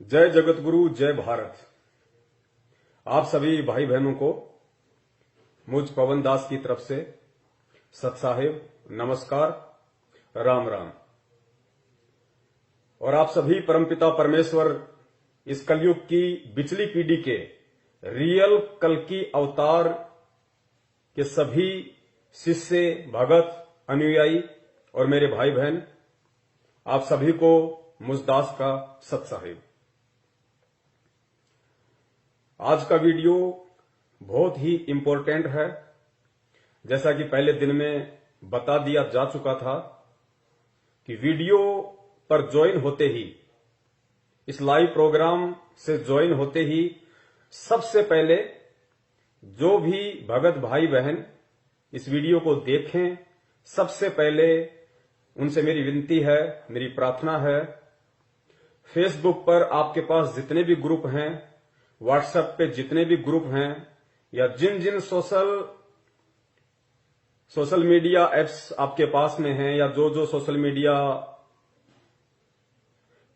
जय जगतगुरु, जय भारत। आप सभी भाई बहनों को मुझ पवन दास की तरफ से सत साहिब नमस्कार, राम राम। और आप सभी परमपिता परमेश्वर इस कलयुग की बिचली पीढ़ी के रियल कल्कि अवतार के सभी शिष्य, भगत, अनुयायी और मेरे भाई बहन, आप सभी को मुझ दास का सत साहिब। आज का वीडियो बहुत ही इंपॉर्टेंट है। जैसा कि पहले दिन में बता दिया जा चुका था कि वीडियो पर ज्वाइन होते ही, इस लाइव प्रोग्राम से ज्वाइन होते ही सबसे पहले जो भी भगत भाई बहन इस वीडियो को देखें, सबसे पहले उनसे मेरी विनती है, मेरी प्रार्थना है, फेसबुक पर आपके पास जितने भी ग्रुप हैं, व्हाट्सएप पे जितने भी ग्रुप हैं, या जिन जिन सोशल मीडिया एप्स आपके पास में हैं, या जो जो सोशल मीडिया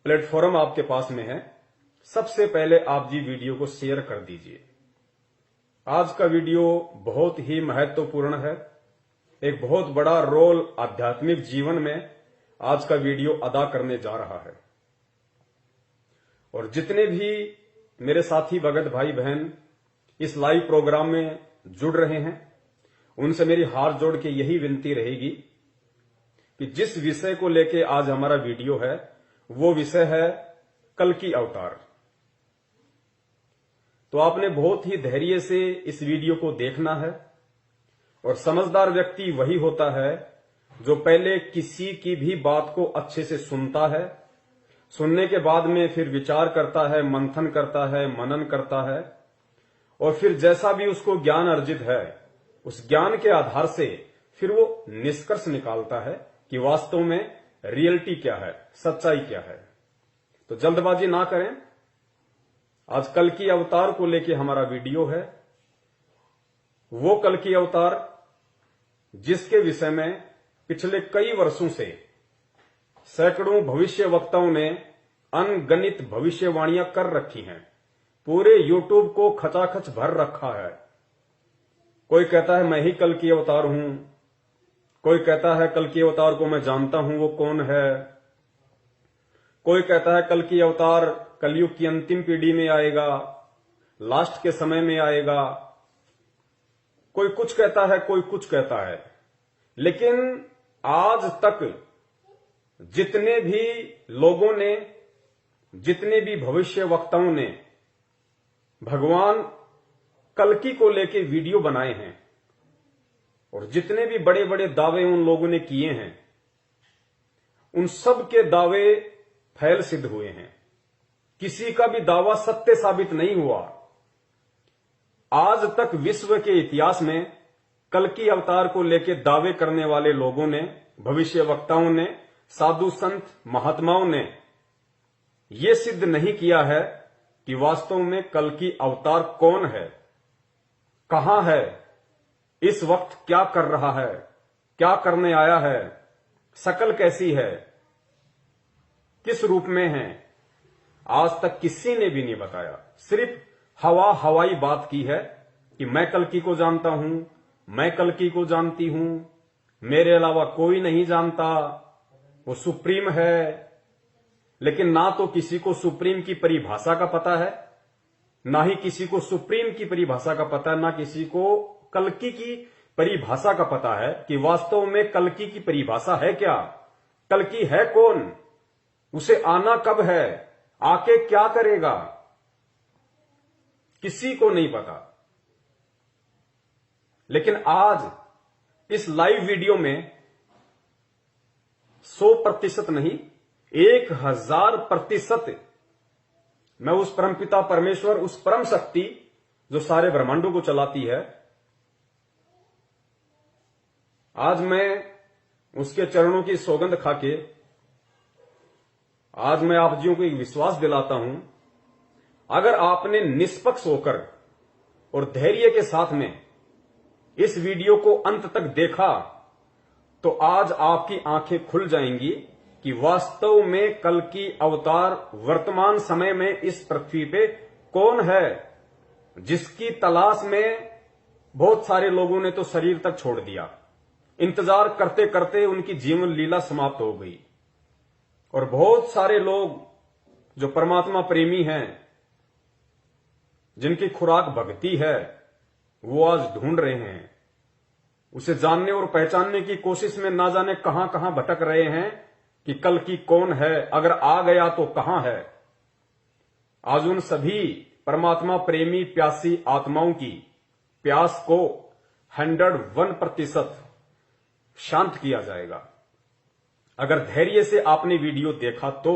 प्लेटफॉर्म आपके पास में है, सबसे पहले आप जी वीडियो को शेयर कर दीजिए। आज का वीडियो बहुत ही महत्वपूर्ण है। एक बहुत बड़ा रोल आध्यात्मिक जीवन में आज का वीडियो अदा करने जा रहा है। और जितने भी मेरे साथी भगत भाई बहन इस लाइव प्रोग्राम में जुड़ रहे हैं, उनसे मेरी हाथ जोड़ के यही विनती रहेगी कि जिस विषय को लेके आज हमारा वीडियो है, वो विषय है कल्कि अवतार। तो आपने बहुत ही धैर्य से इस वीडियो को देखना है। और समझदार व्यक्ति वही होता है जो पहले किसी की भी बात को अच्छे से सुनता है, सुनने के बाद में फिर विचार करता है, मंथन करता है, मनन करता है, और फिर जैसा भी उसको ज्ञान अर्जित है, उस ज्ञान के आधार से फिर वो निष्कर्ष निकालता है कि वास्तव में रियलिटी क्या है, सच्चाई क्या है। तो जल्दबाजी ना करें। आज कल्कि अवतार को लेके हमारा वीडियो है। वो कल्कि अवतार जिसके विषय में पिछले कई वर्षों से सैकड़ों भविष्य वक्ताओं ने अनगणित भविष्यवाणियां कर रखी हैं। पूरे यूट्यूब को खचाखच भर रखा है। कोई कहता है मैं ही कल्कि अवतार हूं, कोई कहता है कल्कि अवतार को मैं जानता हूं, वो कौन है। कोई कहता है कल्कि अवतार कलयुग की अंतिम पीढ़ी में आएगा, लास्ट के समय में आएगा। कोई कुछ कहता है, कोई कुछ कहता है। लेकिन आज तक जितने भी लोगों ने, जितने भी भविष्य वक्ताओं ने भगवान कल्कि को लेके वीडियो बनाए हैं, और जितने भी बड़े बड़े दावे उन लोगों ने किए हैं, उन सब के दावे फैल सिद्ध हुए हैं। किसी का भी दावा सत्य साबित नहीं हुआ। आज तक विश्व के इतिहास में कल्कि अवतार को लेकर दावे करने वाले लोगों ने, भविष्य वक्ताओं ने, साधु संत महात्माओं ने यह सिद्ध नहीं किया है कि वास्तव में कल्कि अवतार कौन है, कहां है, इस वक्त क्या कर रहा है, क्या करने आया है, शकल कैसी है, किस रूप में है। आज तक किसी ने भी नहीं बताया। सिर्फ हवाई बात की है कि मैं कल्कि को जानता हूं, मैं कल्कि को जानती हूं, मेरे अलावा कोई नहीं जानता, वो सुप्रीम है। लेकिन ना तो किसी को सुप्रीम की परिभाषा का पता है, ना ही किसी को सुप्रीम की परिभाषा का पता है, ना किसी को कल्कि की परिभाषा का पता है कि वास्तव में कल्कि की परिभाषा है क्या, कल्कि है कौन, उसे आना कब है, आके क्या करेगा, किसी को नहीं पता। लेकिन आज इस लाइव वीडियो में 100% नहीं, 1000% मैं उस परमपिता परमेश्वर, उस परम शक्ति जो सारे ब्रह्मांडों को चलाती है, आज मैं उसके चरणों की सौगंध खाके आज मैं आप जियों को एक विश्वास दिलाता हूं। अगर आपने निष्पक्ष होकर और धैर्य के साथ में इस वीडियो को अंत तक देखा, तो आज आपकी आंखें खुल जाएंगी कि वास्तव में कल की अवतार वर्तमान समय में इस पृथ्वी पे कौन है, जिसकी तलाश में बहुत सारे लोगों ने तो शरीर तक छोड़ दिया। इंतजार करते करते उनकी जीवन लीला समाप्त हो गई। और बहुत सारे लोग जो परमात्मा प्रेमी हैं, जिनकी खुराक भक्ति है, वो आज ढूंढ रहे हैं, उसे जानने और पहचानने की कोशिश में ना जाने कहां कहां भटक रहे हैं कि कल की कौन है, अगर आ गया तो कहां है। आज उन सभी परमात्मा प्रेमी प्यासी आत्माओं की प्यास को 101% शांत किया जाएगा। अगर धैर्य से आपने वीडियो देखा तो,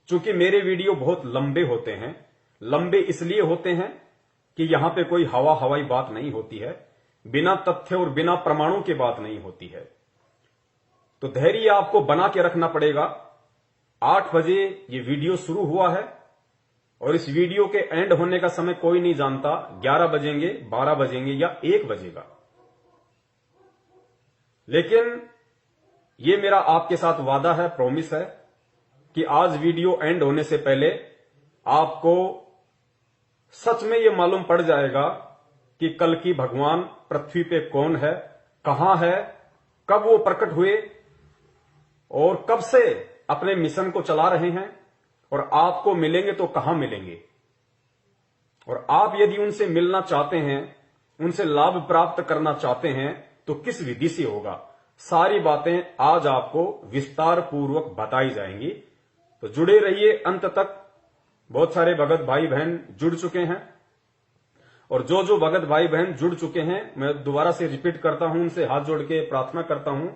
चूंकि मेरे वीडियो बहुत लंबे होते हैं, लंबे इसलिए होते हैं कि यहां पे कोई हवाई बात नहीं होती है, बिना तथ्य और बिना प्रमाणों की बात नहीं होती है। तो धैर्य आपको बना के रखना पड़ेगा। 8 बजे ये वीडियो शुरू हुआ है और इस वीडियो के एंड होने का समय कोई नहीं जानता, 11 बजेंगे, 12 बजेंगे या 1 बजेगा। लेकिन ये मेरा आपके साथ वादा है, प्रॉमिस है कि आज वीडियो एंड होने से पहले आपको सच में ये मालूम पड़ जाएगा कि कल की भगवान पृथ्वी पे कौन है, कहां है, कब वो प्रकट हुए और कब से अपने मिशन को चला रहे हैं, और आपको मिलेंगे तो कहां मिलेंगे। और आप यदि उनसे मिलना चाहते हैं, उनसे लाभ प्राप्त करना चाहते हैं, तो किस विधि से होगा, सारी बातें आज आपको विस्तार पूर्वक बताई जाएंगी। तो जुड़े रहिए अंत तक। बहुत सारे भगत भाई बहन जुड़ चुके हैं, और जो भगत भाई बहन जुड़ चुके हैं, मैं दोबारा से रिपीट करता हूं, उनसे हाथ जोड़ के प्रार्थना करता हूं,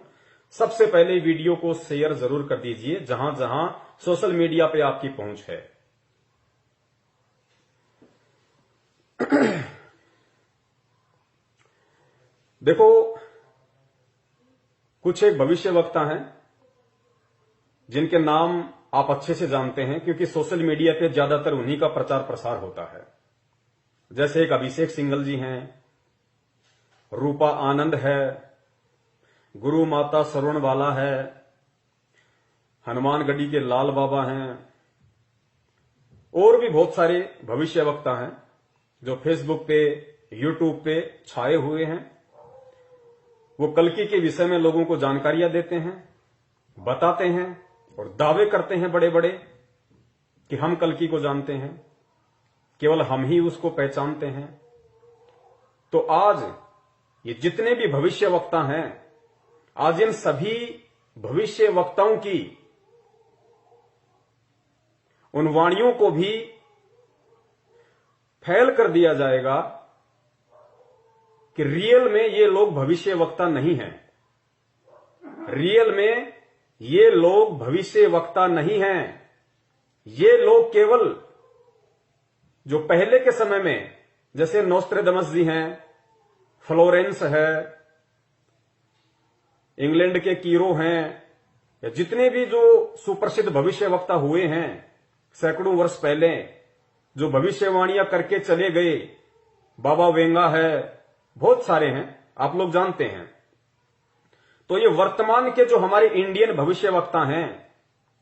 सबसे पहले वीडियो को शेयर जरूर कर दीजिए जहां जहां सोशल मीडिया पे आपकी पहुंच है। देखो, कुछ एक भविष्यवक्ता हैं जिनके नाम आप अच्छे से जानते हैं, क्योंकि सोशल मीडिया पे ज्यादातर उन्हीं का प्रचार प्रसार होता है। जैसे एक अभिषेक सिंघल जी हैं, रूपा आनंद है, गुरु माता सरवणबाला है, हनुमानगढ़ी के लाल बाबा हैं, और भी बहुत सारे भविष्यवक्ता हैं जो फेसबुक पे, यूट्यूब पे छाए हुए हैं। वो कल्कि के विषय में लोगों को जानकारियां देते हैं, बताते हैं और दावे करते हैं बड़े बड़े कि हम कल्कि को जानते हैं, केवल हम ही उसको पहचानते हैं। तो आज ये जितने भी भविष्यवक्ता हैं, आज इन सभी भविष्यवक्ताओं की उन वाणियों को भी फैल कर दिया जाएगा कि रियल में ये लोग भविष्यवक्ता नहीं हैं। रियल में ये लोग भविष्यवक्ता नहीं हैं। ये लोग केवल जो पहले के समय में, जैसे नोस्ट्रेडमस जी हैं, फ्लोरेंस है, इंग्लैंड के कीरो हैं, या जितने भी जो सुप्रसिद्ध भविष्यवक्ता हुए हैं सैकड़ों वर्ष पहले, जो भविष्यवाणियां करके चले गए, बाबा वेंगा है, बहुत सारे हैं, आप लोग जानते हैं। तो ये वर्तमान के जो हमारे इंडियन भविष्यवक्ता हैं,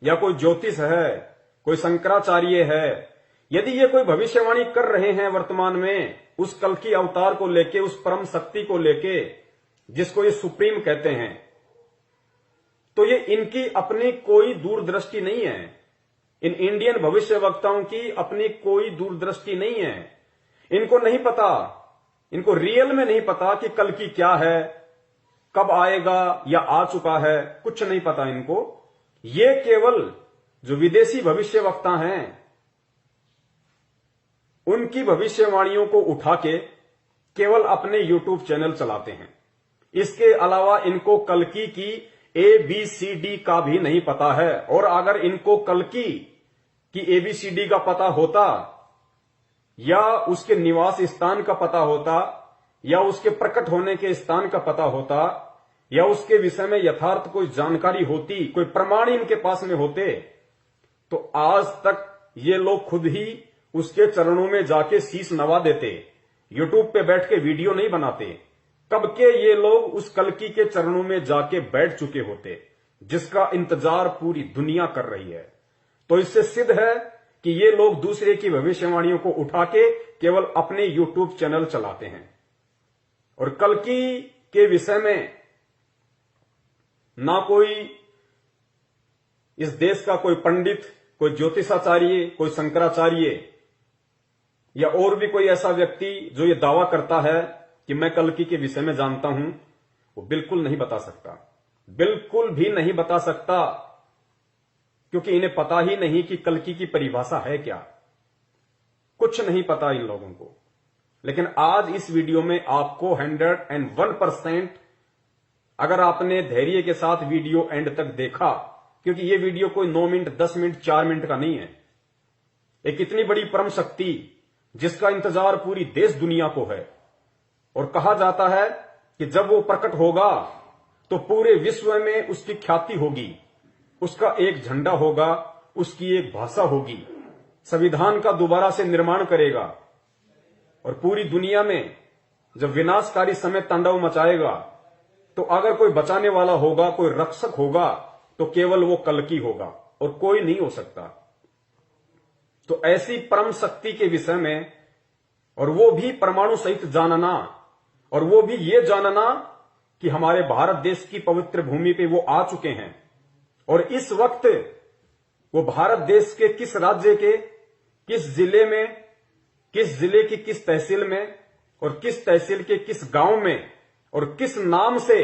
या कोई ज्योतिष है, कोई शंकराचार्य है, यदि ये कोई भविष्यवाणी कर रहे हैं वर्तमान में उस कल की अवतार को लेके, उस परम शक्ति को लेके, जिसको ये सुप्रीम कहते हैं, तो ये इनकी अपनी कोई दूरदृष्टि नहीं है। इन इंडियन भविष्यवक्ताओं की अपनी कोई दूरदृष्टि नहीं है। इनको नहीं पता, इनको रियल में नहीं पता कि कल की क्या है, कब आएगा या आ चुका है, कुछ नहीं पता इनको। ये केवल जो विदेशी भविष्यवक्ता हैं, उनकी भविष्यवाणियों को उठा के केवल अपने यूट्यूब चैनल चलाते हैं। इसके अलावा इनको कल्कि की ABCD का भी नहीं पता है। और अगर इनको कल्कि की ABCD का पता होता, या उसके निवास स्थान का पता होता, या उसके प्रकट होने के स्थान का पता होता, या उसके विषय में यथार्थ कोई जानकारी होती, कोई प्रमाण इनके पास में होते, तो आज तक ये लोग खुद ही उसके चरणों में जाके शीश नवा देते। यूट्यूब पे बैठ के वीडियो नहीं बनाते। कब के ये लोग उस कल्कि के चरणों में जाके बैठ चुके होते। जिसका इंतजार पूरी दुनिया कर रही है। तो इससे सिद्ध है कि ये लोग दूसरे की भविष्यवाणियों को उठा के केवल अपने यूट्यूब चैनल चलाते हैं। और कल्कि के विषय में ना कोई इस देश का कोई पंडित, कोई ज्योतिषाचार्य, कोई शंकराचार्य या और भी कोई ऐसा व्यक्ति जो ये दावा करता है कि मैं कल्कि के विषय में जानता हूं, वो बिल्कुल नहीं बता सकता, बिल्कुल भी नहीं बता सकता, क्योंकि इन्हें पता ही नहीं कि कल्कि की परिभाषा है क्या। कुछ नहीं पता इन लोगों को। लेकिन आज इस वीडियो में आपको 101% अगर आपने धैर्य के साथ वीडियो एंड तक देखा, क्योंकि ये वीडियो कोई 9 मिनट, 10 मिनट, 4 मिनट का नहीं है। एक इतनी बड़ी परम शक्ति जिसका इंतजार पूरी देश दुनिया को है, और कहा जाता है कि जब वो प्रकट होगा तो पूरे विश्व में उसकी ख्याति होगी, उसका एक झंडा होगा, उसकी एक भाषा होगी, संविधान का दोबारा से निर्माण करेगा, और पूरी दुनिया में जब विनाशकारी समय तांडव मचाएगा तो अगर कोई बचाने वाला होगा, कोई रक्षक होगा, तो केवल वो कल्कि होगा और कोई नहीं हो सकता। तो ऐसी परम शक्ति के विषय में, और वो भी परमाणु सहित जानना, और वो भी ये जानना कि हमारे भारत देश की पवित्र भूमि पे वो आ चुके हैं, और इस वक्त वो भारत देश के किस राज्य के किस जिले में, किस जिले की किस तहसील में, और किस तहसील के किस गांव में, और किस नाम से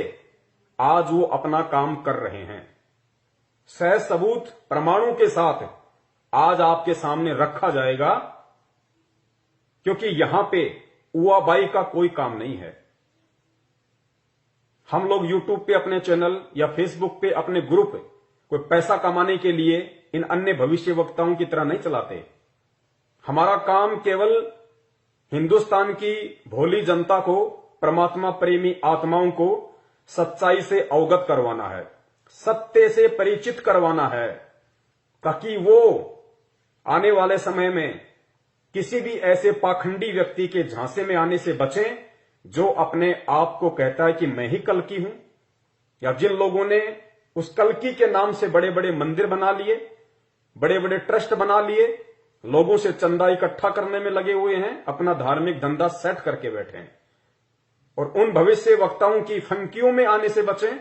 आज वो अपना काम कर रहे हैं, सह सबूत प्रमाणों के साथ आज आपके सामने रखा जाएगा। क्योंकि यहां पे उआबाई का कोई काम नहीं है। हम लोग यूट्यूब पे अपने चैनल या फेसबुक पे अपने ग्रुप कोई पैसा कमाने के लिए इन अन्य भविष्य वक्ताओं की तरह नहीं चलाते। हमारा काम केवल हिंदुस्तान की भोली जनता को, परमात्मा प्रेमी आत्माओं को सच्चाई से अवगत करवाना है, सत्य से परिचित करवाना है, ताकि वो आने वाले समय में किसी भी ऐसे पाखंडी व्यक्ति के झांसे में आने से बचें जो अपने आप को कहता है कि मैं ही कल्कि हूं, या जिन लोगों ने उस कल्कि के नाम से बड़े बड़े मंदिर बना लिए, बड़े बड़े ट्रस्ट बना लिए, लोगों से चंदा इकट्ठा करने में लगे हुए हैं, अपना धार्मिक धंधा सेट करके बैठे हैं। और उन भविष्य वक्ताओं की फंकियों में आने से बचें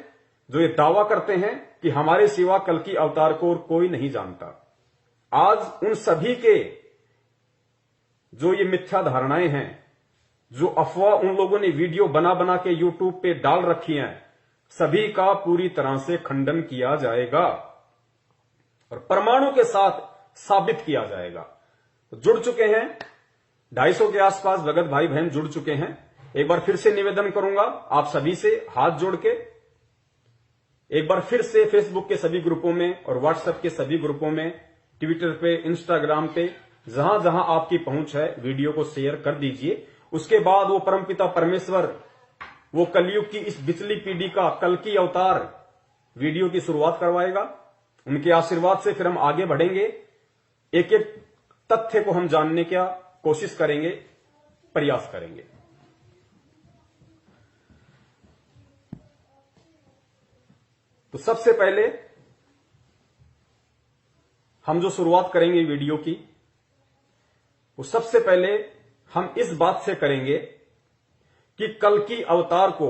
जो ये दावा करते हैं कि हमारे सिवा कल्कि अवतार को और कोई नहीं जानता। आज उन सभी के जो ये मिथ्या धारणाएं हैं, जो अफवाह उन लोगों ने वीडियो बना बना के यूट्यूब पे डाल रखी हैं, सभी का पूरी तरह से खंडन किया जाएगा और परमाणु के साथ साबित किया जाएगा। तो जुड़ चुके हैं 250 के आसपास भगत भाई बहन जुड़ चुके हैं। एक बार फिर से निवेदन करूंगा आप सभी से हाथ जोड़ के, एक बार फिर से फेसबुक के सभी ग्रुपों में और व्हाट्सएप के सभी ग्रुपों में, ट्विटर पे, इंस्टाग्राम पे, जहां जहां आपकी पहुंच है वीडियो को शेयर कर दीजिए। उसके बाद वो परमपिता परमेश्वर, वो कलयुग की इस बिचली पीढ़ी का कल्कि अवतार वीडियो की शुरुआत करवाएगा। उनके आशीर्वाद से फिर हम आगे बढ़ेंगे, एक एक तथ्य को हम जानने की कोशिश करेंगे, प्रयास करेंगे। तो सबसे पहले हम जो शुरुआत करेंगे वीडियो की, वो सबसे पहले हम इस बात से करेंगे कि कल्कि अवतार को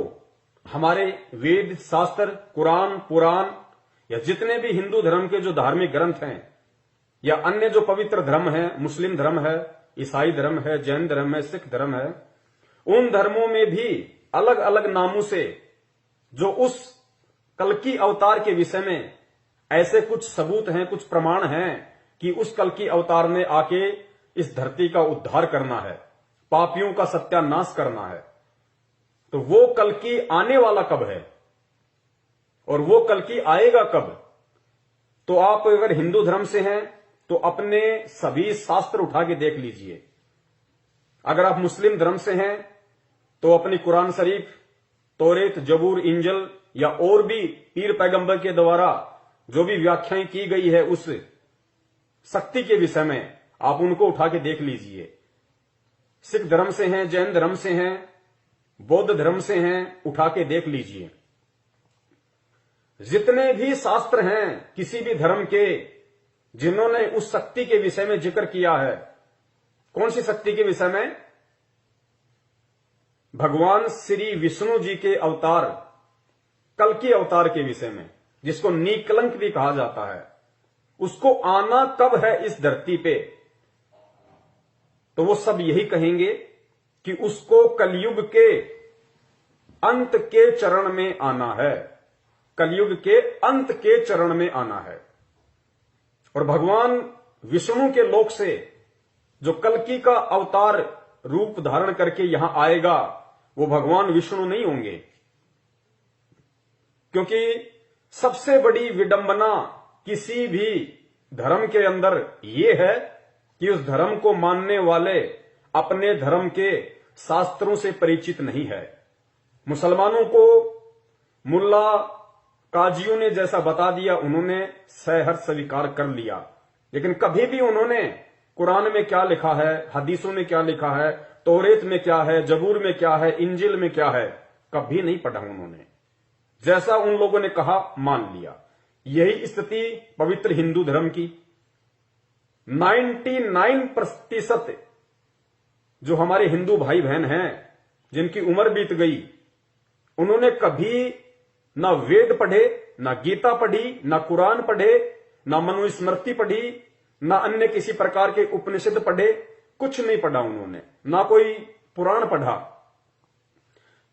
हमारे वेद, शास्त्र, कुरान, पुराण या जितने भी हिंदू धर्म के जो धार्मिक ग्रंथ हैं या अन्य जो पवित्र धर्म हैं, मुस्लिम धर्म है, ईसाई धर्म है, जैन धर्म है, सिख धर्म है, उन धर्मों में भी अलग अलग नामों से जो उस कल्कि अवतार के विषय में ऐसे कुछ सबूत हैं, कुछ प्रमाण हैं कि उस कल्कि अवतार ने आके इस धरती का उद्धार करना है, पापियों का सत्यानाश करना है। तो वो कल्कि आने वाला कब है और वो कल्कि आएगा कब? तो आप अगर हिंदू धर्म से हैं तो अपने सभी शास्त्र उठा के देख लीजिए। अगर आप मुस्लिम धर्म से हैं तो अपनी कुरान शरीफ, तौरेत, जबूर, इंजल या और भी पीर पैगंबर के द्वारा जो भी व्याख्याएं की गई है उस शक्ति के विषय में, आप उनको उठा के देख लीजिए। सिख धर्म से हैं, जैन धर्म से हैं, बौद्ध धर्म से हैं, उठा के देख लीजिए। जितने भी शास्त्र हैं किसी भी धर्म के, जिन्होंने उस शक्ति के विषय में जिक्र किया है, कौन सी शक्ति के विषय में? भगवान श्री विष्णु जी के अवतार, कल्कि अवतार के विषय में, जिसको निकलंक भी कहा जाता है, उसको आना कब है इस धरती पे, तो वो सब यही कहेंगे कि उसको कलयुग के अंत के चरण में आना है, कलयुग के अंत के चरण में आना है। और भगवान विष्णु के लोक से जो कल्कि का अवतार रूप धारण करके यहां आएगा, वो भगवान विष्णु नहीं होंगे, क्योंकि सबसे बड़ी विडंबना किसी भी धर्म के अंदर यह है कि उस धर्म को मानने वाले अपने धर्म के शास्त्रों से परिचित नहीं है। मुसलमानों को मुल्ला काजियों ने जैसा बता दिया, उन्होंने सहर्ष स्वीकार कर लिया, लेकिन कभी भी उन्होंने कुरान में क्या लिखा है, हदीसों में क्या लिखा है, तौरेत में क्या है, जबूर में क्या है, इंजिल में क्या है, कभी नहीं पढ़ा उन्होंने। जैसा उन लोगों ने कहा मान लिया। यही स्थिति पवित्र हिंदू धर्म की 99% जो हमारे हिंदू भाई बहन हैं, जिनकी उम्र बीत गई, उन्होंने कभी ना वेद पढ़े, ना गीता पढ़ी, ना कुरान पढ़े, ना मनुस्मृति पढ़ी, ना अन्य किसी प्रकार के उपनिषद पढ़े, कुछ नहीं पढ़ा उन्होंने, ना कोई पुराण पढ़ा।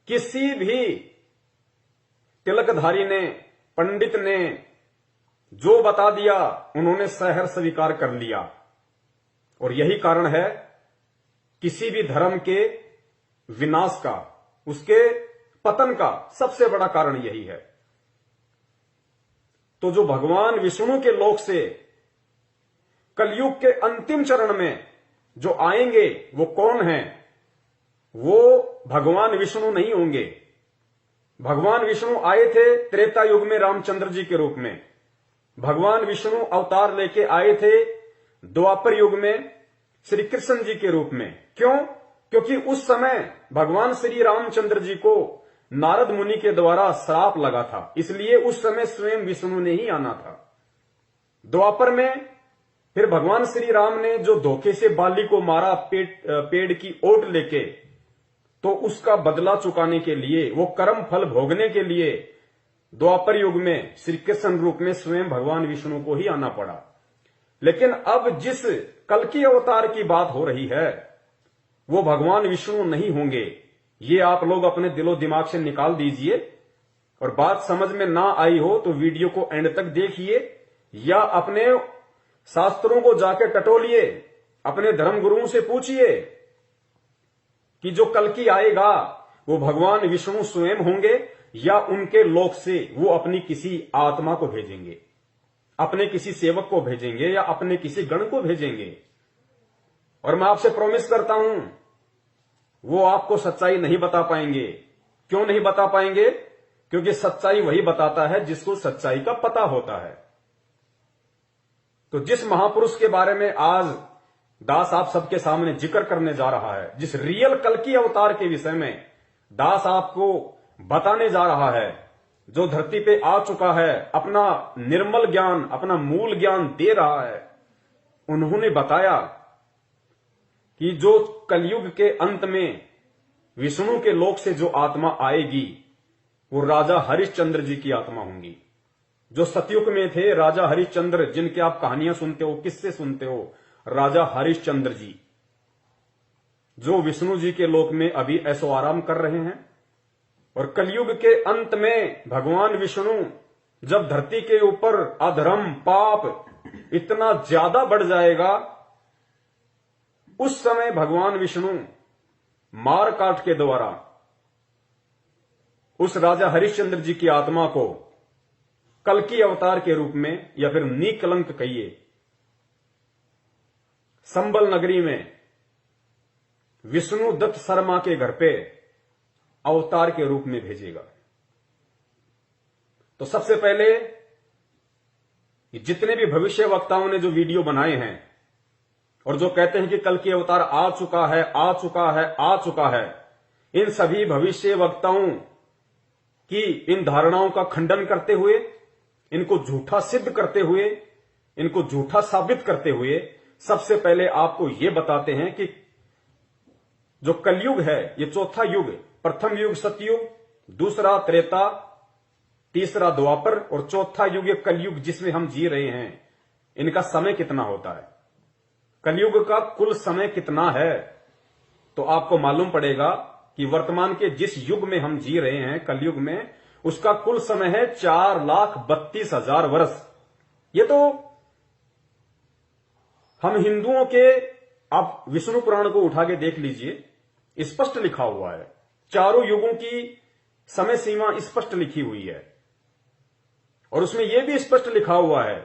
किसी भी तिलकधारी ने, पंडित ने जो बता दिया, उन्होंने सहर्ष स्वीकार कर लिया। और यही कारण है किसी भी धर्म के विनाश का, उसके पतन का सबसे बड़ा कारण यही है। तो जो भगवान विष्णु के लोक से कलयुग के अंतिम चरण में जो आएंगे, वो कौन है? वो भगवान विष्णु नहीं होंगे। भगवान विष्णु आए थे त्रेता युग में रामचंद्र जी के रूप में, भगवान विष्णु अवतार लेके आए थे द्वापर युग में श्री कृष्ण जी के रूप में। क्यों? क्योंकि उस समय भगवान श्री रामचंद्र जी को नारद मुनि के द्वारा श्राप लगा था, इसलिए उस समय स्वयं विष्णु ने ही आना था। द्वापर में फिर भगवान श्री राम ने जो धोखे से बाली को मारा पेड़ की ओट लेके, तो उसका बदला चुकाने के लिए, वो कर्म फल भोगने के लिए द्वापर युग में श्री कृष्ण रूप में स्वयं भगवान विष्णु को ही आना पड़ा। लेकिन अब जिस कल्कि अवतार की बात हो रही है, वो भगवान विष्णु नहीं होंगे। ये आप लोग अपने दिलो दिमाग से निकाल दीजिए, और बात समझ में ना आई हो तो वीडियो को एंड तक देखिए, या अपने शास्त्रों को जाके टटोलिए, अपने धर्म गुरुओं से पूछिए कि जो कल्कि आएगा वो भगवान विष्णु स्वयं होंगे, या उनके लोक से वो अपनी किसी आत्मा को भेजेंगे, अपने किसी सेवक को भेजेंगे, या अपने किसी गण को भेजेंगे। और मैं आपसे प्रॉमिस करता हूं, वो आपको सच्चाई नहीं बता पाएंगे। क्यों नहीं बता पाएंगे? क्योंकि सच्चाई वही बताता है जिसको सच्चाई का पता होता है। तो जिस महापुरुष के बारे में आज दास आप सबके सामने जिक्र करने जा रहा है, जिस रियल कल्कि अवतार के विषय में दास आपको बताने जा रहा है, जो धरती पे आ चुका है, अपना निर्मल ज्ञान, अपना मूल ज्ञान दे रहा है, उन्होंने बताया कि जो कलयुग के अंत में विष्णु के लोक से जो आत्मा आएगी, वो राजा हरिश्चंद्र जी की आत्मा होंगी। जो सतयुग में थे राजा हरिश्चंद्र, जिनके आप कहानियां सुनते हो, किससे सुनते हो, राजा हरिश्चंद्र जी, जो विष्णु जी के लोक में अभी ऐसो आराम कर रहे हैं। और कलयुग के अंत में भगवान विष्णु जब धरती के ऊपर अधर्म पाप इतना ज्यादा बढ़ जाएगा, उस समय भगवान विष्णु मार काट के द्वारा उस राजा हरिश्चंद्र जी की आत्मा को कल्कि अवतार के रूप में, या फिर निकलंक कहिए, संबल नगरी में विष्णु दत्त शर्मा के घर पे अवतार के रूप में भेजेगा। तो सबसे पहले जितने भी भविष्य वक्ताओं ने जो वीडियो बनाए हैं और जो कहते हैं कि कल्कि अवतार आ चुका है, आ चुका है, आ चुका है, इन सभी भविष्य वक्ताओं कि इन धारणाओं का खंडन करते हुए, इनको झूठा सिद्ध करते हुए, इनको झूठा साबित करते हुए सबसे पहले आपको यह बताते हैं कि जो कलयुग है ये चौथा युग, प्रथम युग सतयुग, दूसरा त्रेता, तीसरा द्वापर और चौथा युग ये कलयुग जिसमें हम जी रहे हैं, इनका समय कितना होता है, कलयुग का कुल समय कितना है। तो आपको मालूम पड़ेगा कि वर्तमान के जिस युग में हम जी रहे हैं कलयुग में, उसका कुल समय है 4,32,000 वर्ष। ये तो हम हिंदुओं के, आप विष्णु पुराण को उठा के देख लीजिए, स्पष्ट लिखा हुआ है, चारों युगों की समय सीमा स्पष्ट लिखी हुई है और उसमें यह भी स्पष्ट लिखा हुआ है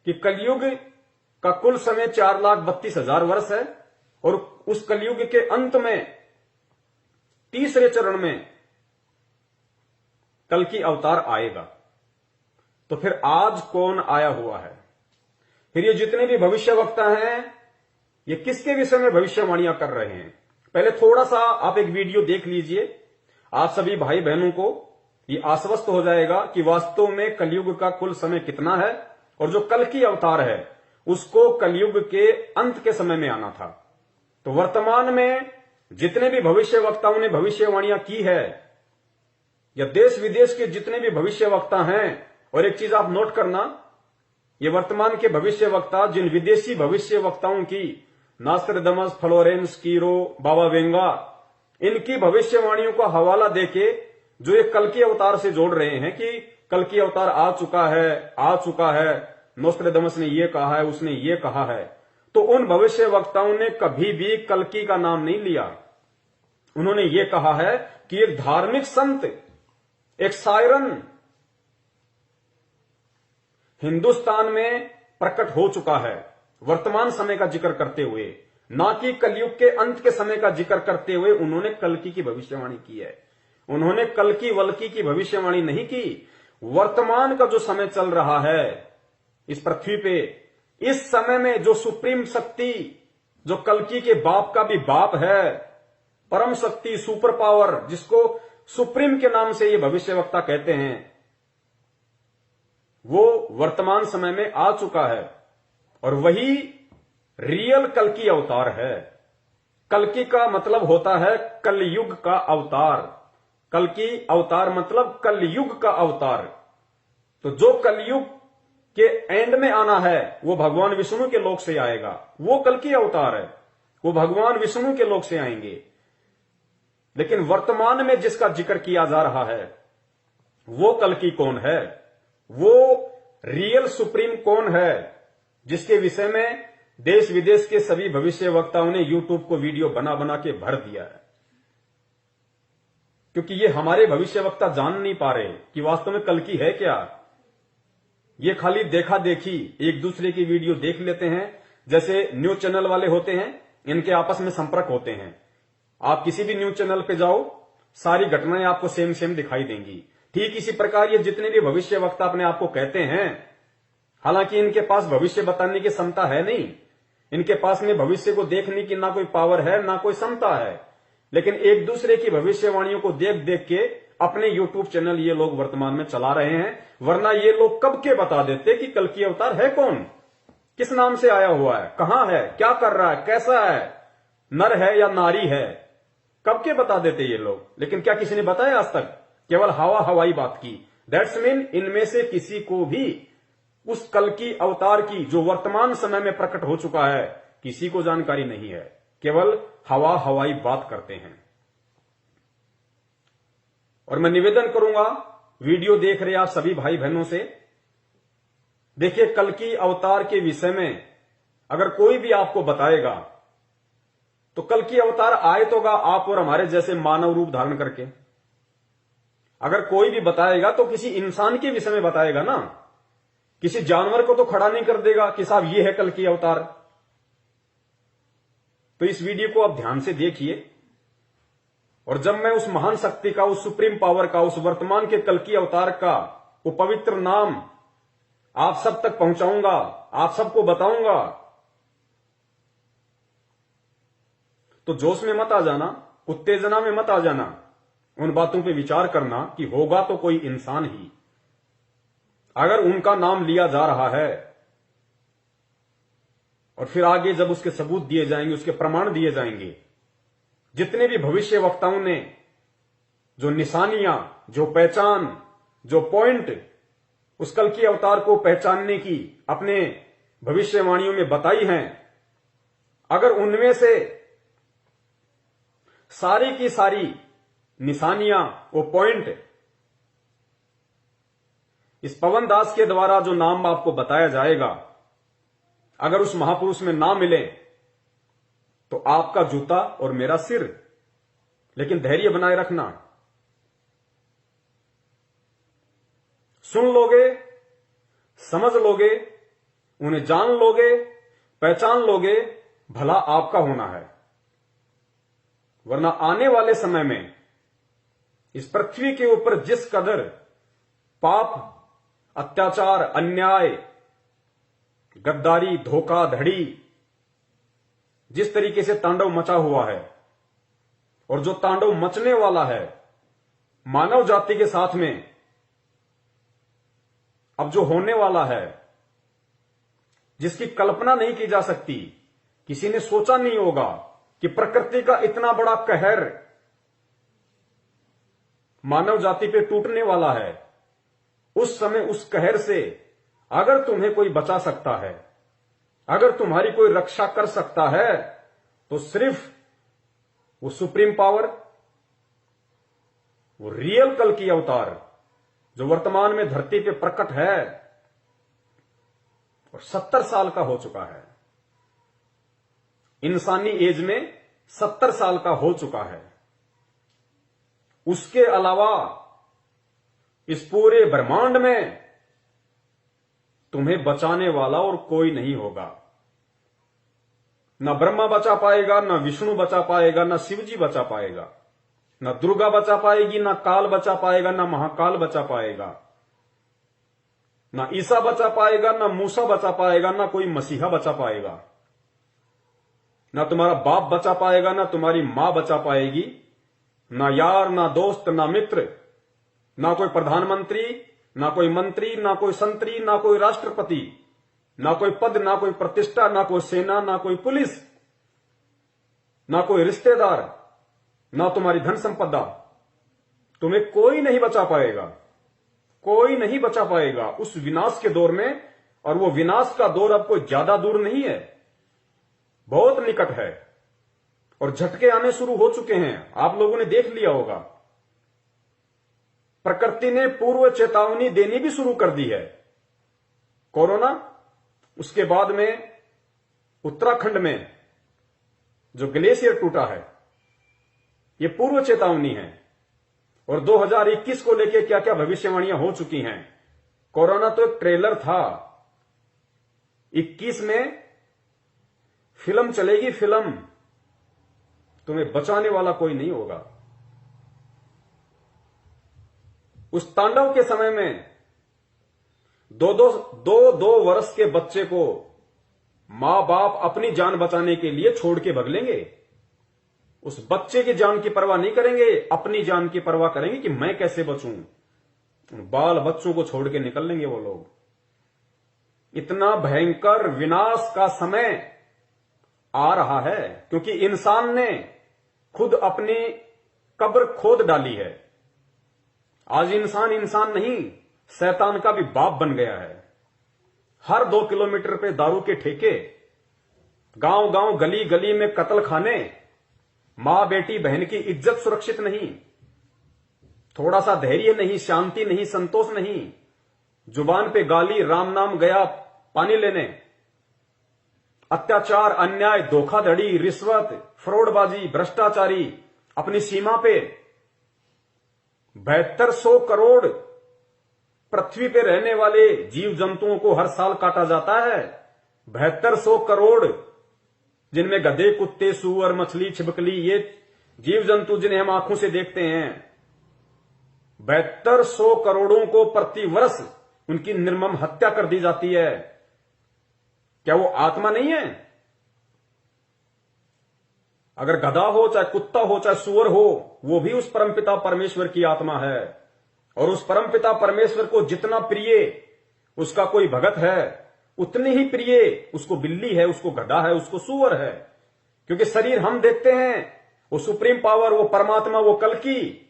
कि कलयुग का कुल समय 4,32,000 वर्ष है और उस कलयुग के अंत में तीसरे चरण में कल की अवतार आएगा। तो फिर आज कौन आया हुआ है? फिर ये जितने भी भविष्यवक्ता हैं ये किसके विषय में भविष्यवाणियां कर रहे हैं? पहले थोड़ा सा आप एक वीडियो देख लीजिए, आप सभी भाई बहनों को ये आश्वस्त हो जाएगा कि वास्तव में कलयुग का कुल समय कितना है और जो कल की अवतार है उसको कलयुग के अंत के समय में आना था। तो वर्तमान में जितने भी भविष्यवक्ताओं ने भविष्यवाणियां की है, या देश विदेश के जितने भी भविष्यवक्ता हैं, और एक चीज आप नोट करना, ये वर्तमान के भविष्यवक्ता जिन विदेशी भविष्यवक्ताओं की, नास्ट्राडामस, फ्लोरेंस, कीरो, बाबा वेंगा, इनकी भविष्यवाणियों का हवाला देके जो ये कल की अवतार से जोड़ रहे हैं कि कल की अवतार आ चुका है, नोस्ट्राडामस ने ये कहा है, उसने ये कहा है, तो उन भविष्यवक्ताओं ने कभी भी कल्कि का नाम नहीं लिया। उन्होंने ये कहा है कि एक धार्मिक संत, एक सायरन हिंदुस्तान में प्रकट हो चुका है, वर्तमान समय का जिक्र करते हुए, ना कि कलयुग के अंत के समय का जिक्र करते हुए उन्होंने कल्कि की भविष्यवाणी की है। उन्होंने कल्कि वल्कि की भविष्यवाणी नहीं की। वर्तमान का जो समय चल रहा है इस पृथ्वी पे, इस समय में जो सुप्रीम शक्ति, जो कल्कि के बाप का भी बाप है, परम शक्ति, सुपर पावर, जिसको सुप्रीम के नाम से ये भविष्यवक्ता कहते हैं, वो वर्तमान समय में आ चुका है और वही रियल कल्कि अवतार है। कल्कि का मतलब होता है कलयुग का अवतार। कल्कि अवतार मतलब कलयुग का अवतार। तो जो कलयुग के एंड में आना है वो भगवान विष्णु के लोक से आएगा, वो कल्कि अवतार है, वो भगवान विष्णु के लोक से आएंगे। लेकिन वर्तमान में जिसका जिक्र किया जा रहा है वो कल्कि कौन है, वो रियल सुप्रीम कौन है, जिसके विषय में देश विदेश के सभी भविष्यवक्ताओं ने यूट्यूब को वीडियो बना बना के भर दिया है। क्योंकि ये हमारे भविष्यवक्ता जान नहीं पा रहे कि वास्तव में कल्कि है क्या। ये खाली देखा देखी एक दूसरे की वीडियो देख लेते हैं, जैसे न्यूज चैनल वाले होते हैं, इनके आपस में संपर्क होते हैं। आप किसी भी न्यूज चैनल पे जाओ, सारी घटनाएं आपको सेम सेम दिखाई देंगी। ठीक इसी प्रकार ये जितने भी भविष्यवक्ता अपने आप को कहते हैं, हालांकि इनके पास भविष्य बताने की क्षमता है नहीं, इनके पास में भविष्य को देखने की ना कोई पावर है ना कोई क्षमता है, लेकिन एक दूसरे की भविष्यवाणियों को देख देख के अपने यूट्यूब चैनल ये लोग वर्तमान में चला रहे हैं। वरना ये लोग कब के बता देते कि कल्कि अवतार है कौन, किस नाम से आया हुआ है, कहां है, क्या कर रहा है, कैसा है, नर है या नारी है, कब के बता देते ये लोग। लेकिन क्या किसी ने बताया आज तक? केवल हवा हवाई बात की। दैट्स मीन इनमें से किसी को भी उस कल्कि अवतार की जो वर्तमान समय में प्रकट हो चुका है, किसी को जानकारी नहीं है, केवल हवा हवाई बात करते हैं। और मैं निवेदन करूंगा वीडियो देख रहे आप सभी भाई बहनों से, देखिए कल्कि अवतार के विषय में अगर कोई भी आपको बताएगा तो कल्कि अवतार आए तो होगा आप और हमारे जैसे मानव रूप धारण करके। अगर कोई भी बताएगा तो किसी इंसान के विषय में बताएगा ना, किसी जानवर को तो खड़ा नहीं कर देगा कि साहब ये है कल्कि अवतार। तो इस वीडियो को आप ध्यान से देखिए और जब मैं उस महान शक्ति का, उस सुप्रीम पावर का, उस वर्तमान के कल्कि अवतार का वो पवित्र नाम आप सब तक पहुंचाऊंगा, आप सबको बताऊंगा, तो जोश में मत आ जाना, उत्तेजना में मत आ जाना। उन बातों पे विचार करना कि होगा तो कोई इंसान ही। अगर उनका नाम लिया जा रहा है और फिर आगे जब उसके सबूत दिए जाएंगे, उसके प्रमाण दिए जाएंगे, जितने भी भविष्य वक्ताओं ने जो निशानियां, जो पहचान, जो पॉइंट उस कल की अवतार को पहचानने की अपने भविष्यवाणियों में बताई हैं, अगर उनमें से सारी की सारी निशानियां, वो पॉइंट इस पवन दास के द्वारा जो नाम आपको बताया जाएगा, अगर उस महापुरुष में ना मिले तो आपका जूता और मेरा सिर। लेकिन धैर्य बनाए रखना, सुन लोगे, समझ लोगे, उन्हें जान लोगे, पहचान लोगे, भला आपका होना है। वरना आने वाले समय में इस पृथ्वी के ऊपर जिस कदर पाप, अत्याचार, अन्याय, गद्दारी, धोखाधड़ी जिस तरीके से तांडव मचा हुआ है और जो तांडव मचने वाला है मानव जाति के साथ में, अब जो होने वाला है, जिसकी कल्पना नहीं की जा सकती, किसी ने सोचा नहीं होगा कि प्रकृति का इतना बड़ा कहर मानव जाति पे टूटने वाला है। उस समय उस कहर से अगर तुम्हें कोई बचा सकता है, अगर तुम्हारी कोई रक्षा कर सकता है, तो सिर्फ वो सुप्रीम पावर, वो रियल कल की अवतार जो वर्तमान में धरती पे प्रकट है और 70 साल का हो चुका है, इंसानी एज में 70 साल का हो चुका है। उसके अलावा इस पूरे ब्रह्मांड में तुम्हें बचाने वाला और कोई नहीं होगा। ना ब्रह्मा बचा पाएगा, ना विष्णु बचा पाएगा, ना शिवजी बचा पाएगा, ना दुर्गा बचा पाएगी, ना काल बचा पाएगा, ना महाकाल बचा पाएगा, ना ईसा बचा पाएगा, ना मूसा बचा पाएगा, ना कोई मसीहा बचा पाएगा, ना तुम्हारा बाप बचा पाएगा, ना तुम्हारी मां बचा पाएगी, ना यार, ना दोस्त, ना मित्र, ना कोई प्रधानमंत्री, ना कोई मंत्री, ना कोई संतरी, ना कोई राष्ट्रपति, ना कोई पद, ना कोई प्रतिष्ठा, ना कोई सेना, ना कोई पुलिस, ना कोई रिश्तेदार, ना तुम्हारी धन संपदा। तुम्हें कोई नहीं बचा पाएगा, कोई नहीं बचा पाएगा उस विनाश के दौर में। और वो विनाश का दौर अब कोई ज्यादा दूर नहीं है, बहुत निकट है और झटके आने शुरू हो चुके हैं। आप लोगों ने देख लिया होगा, प्रकृति ने पूर्व चेतावनी देनी भी शुरू कर दी है। कोरोना, उसके बाद में उत्तराखंड में जो ग्लेशियर टूटा है, ये पूर्व चेतावनी है। और 2021 को लेकर क्या क्या भविष्यवाणियां हो चुकी हैं। कोरोना तो एक ट्रेलर था, 21 में फिल्म चलेगी, फिल्म। तुम्हें बचाने वाला कोई नहीं होगा। उस तांडव के समय में दो वर्ष के बच्चे को मां बाप अपनी जान बचाने के लिए छोड़ के भग लेंगे। उस बच्चे की जान की परवाह नहीं करेंगे, अपनी जान की परवाह करेंगे कि मैं कैसे बचूं। बाल बच्चों को छोड़ के निकल लेंगे वो लोग। इतना भयंकर विनाश का समय आ रहा है क्योंकि इंसान ने खुद अपनी कब्र खोद डाली है। आज इंसान इंसान नहीं, शैतान का भी बाप बन गया है। हर 2 किलोमीटर पे दारू के ठेके, गांव गांव गली गली में कत्ल खाने, मां बेटी बहन की इज्जत सुरक्षित नहीं, थोड़ा सा धैर्य नहीं, शांति नहीं, संतोष नहीं, जुबान पे गाली, राम नाम गया पानी लेने, अत्याचार, अन्याय, धोखाधड़ी, रिश्वत, फ्रॉडबाजी, भ्रष्टाचारी अपनी सीमा पे। 7200 करोड़ पृथ्वी पे रहने वाले जीव जंतुओं को हर साल काटा जाता है। 7200 करोड़, जिनमें गधे, कुत्ते, सूअर, मछली, छिपकली, ये जीव जंतु जिन्हें हम आंखों से देखते हैं। 7200 करोड़ों को प्रति वर्ष उनकी निर्मम हत्या कर दी जाती है। क्या वो आत्मा नहीं है? अगर गधा हो, चाहे कुत्ता हो, चाहे सुअर हो, वो भी उस परमपिता परमेश्वर की आत्मा है। और उस परमपिता परमेश्वर को जितना प्रिय उसका कोई भगत है, उतनी ही प्रिय उसको बिल्ली है, उसको गधा है, उसको सुअर है। क्योंकि शरीर हम देखते हैं, वो सुप्रीम पावर, वो परमात्मा, वो कल्कि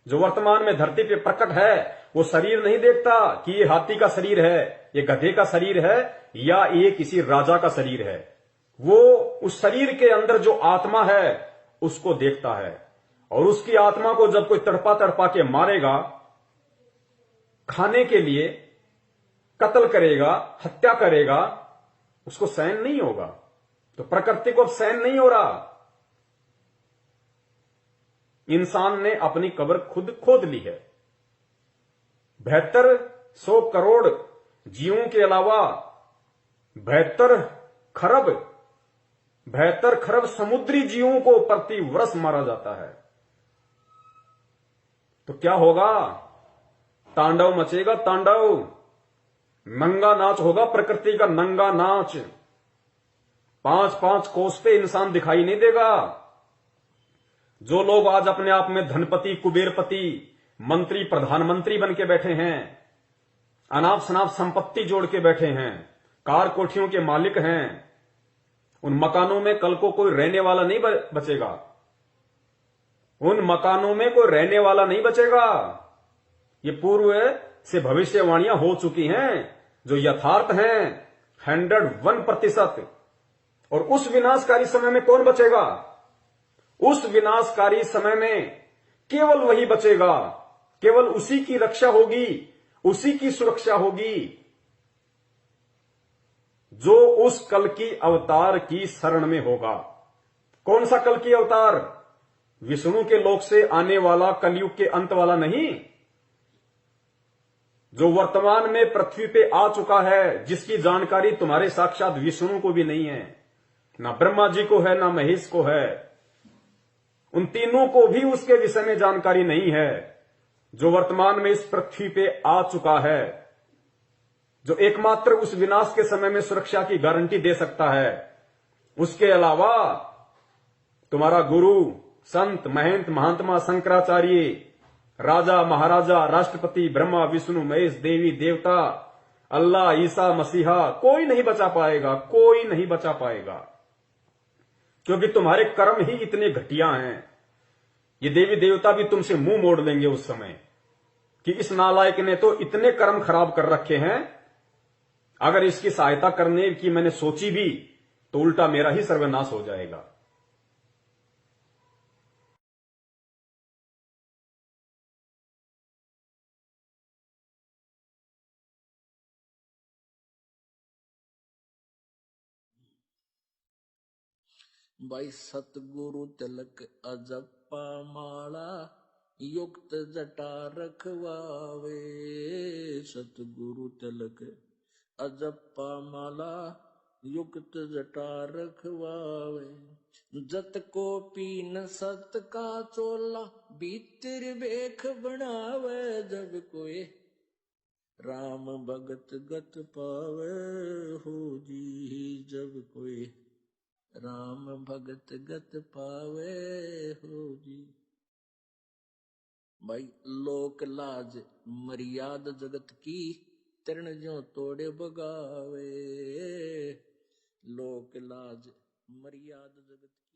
जो वर्तमान में धरती पे प्रकट है, वो शरीर नहीं देखता कि ये हाथी का शरीर है, ये गधे का शरीर है, या ये किसी राजा का शरीर है। वो उस शरीर के अंदर जो आत्मा है उसको देखता है। और उसकी आत्मा को जब कोई तड़पा तड़पा के मारेगा, खाने के लिए कत्ल करेगा, हत्या करेगा, उसको सहन नहीं होगा। तो प्रकृति को अब सहन नहीं हो रहा। इंसान ने अपनी कब्र खुद खोद ली है। 7200 करोड़ जीवों के अलावा 72 खरब समुद्री जीवों को प्रति वर्ष मारा जाता है। तो क्या होगा? तांडव मचेगा, तांडव। नंगा नाच होगा, प्रकृति का नंगा नाच। 5-5 कोस पे इंसान दिखाई नहीं देगा। जो लोग आज अपने आप में धनपति, कुबेरपति, मंत्री, प्रधानमंत्री बन के बैठे हैं, अनाप शनाप संपत्ति जोड़ के बैठे हैं, कार कोठियों के मालिक हैं, उन मकानों में कल को कोई रहने वाला नहीं बचेगा। उन मकानों में कोई रहने वाला नहीं बचेगा। ये पूर्व से भविष्यवाणियां हो चुकी हैं, जो यथार्थ हैं 101%। और उस विनाशकारी समय में कौन बचेगा? उस विनाशकारी समय में केवल वही बचेगा, केवल उसी की रक्षा होगी, उसी की सुरक्षा होगी जो उस कल की अवतार की शरण में होगा। कौन सा कल की अवतार? विष्णु के लोक से आने वाला, कलयुग के अंत वाला नहीं, जो वर्तमान में पृथ्वी पे आ चुका है, जिसकी जानकारी तुम्हारे साक्षात विष्णु को भी नहीं है, ना ब्रह्मा जी को है, ना महेश को है। उन तीनों को भी उसके विषय में जानकारी नहीं है। जो वर्तमान में इस पृथ्वी पे आ चुका है, जो एकमात्र उस विनाश के समय में सुरक्षा की गारंटी दे सकता है, उसके अलावा तुम्हारा गुरु, संत, महंत, महात्मा, शंकराचार्य, राजा, महाराजा, राष्ट्रपति, ब्रह्मा, विष्णु, महेश, देवी, देवता, अल्लाह, ईसा मसीहा, कोई नहीं बचा पाएगा, कोई नहीं बचा पाएगा। क्योंकि तुम्हारे कर्म ही इतने घटिया हैं। ये देवी देवता भी तुमसे मुंह मोड़ लेंगे उस समय कि इस नालायक ने तो इतने कर्म खराब कर रखे हैं, अगर इसकी सहायता करने की मैंने सोची भी तो उल्टा मेरा ही सर्वनाश हो जाएगा। भाई सतगुरु तिलक अजप्पा माला युक्त जटा रखवावे। सतगुरु तिलक अजप्पा माला युक्त जटा रखवावे। जत को पीन सत का चोला भीतर बेख बनावे। जब कोई राम भगत गत पावे हो जी। जब कोई राम भगत गत पावे हो जी। भाई लोक लाज मर्याद जगत की तरण जो तोड़े बगावे। लोक लाज मर्याद जगत की।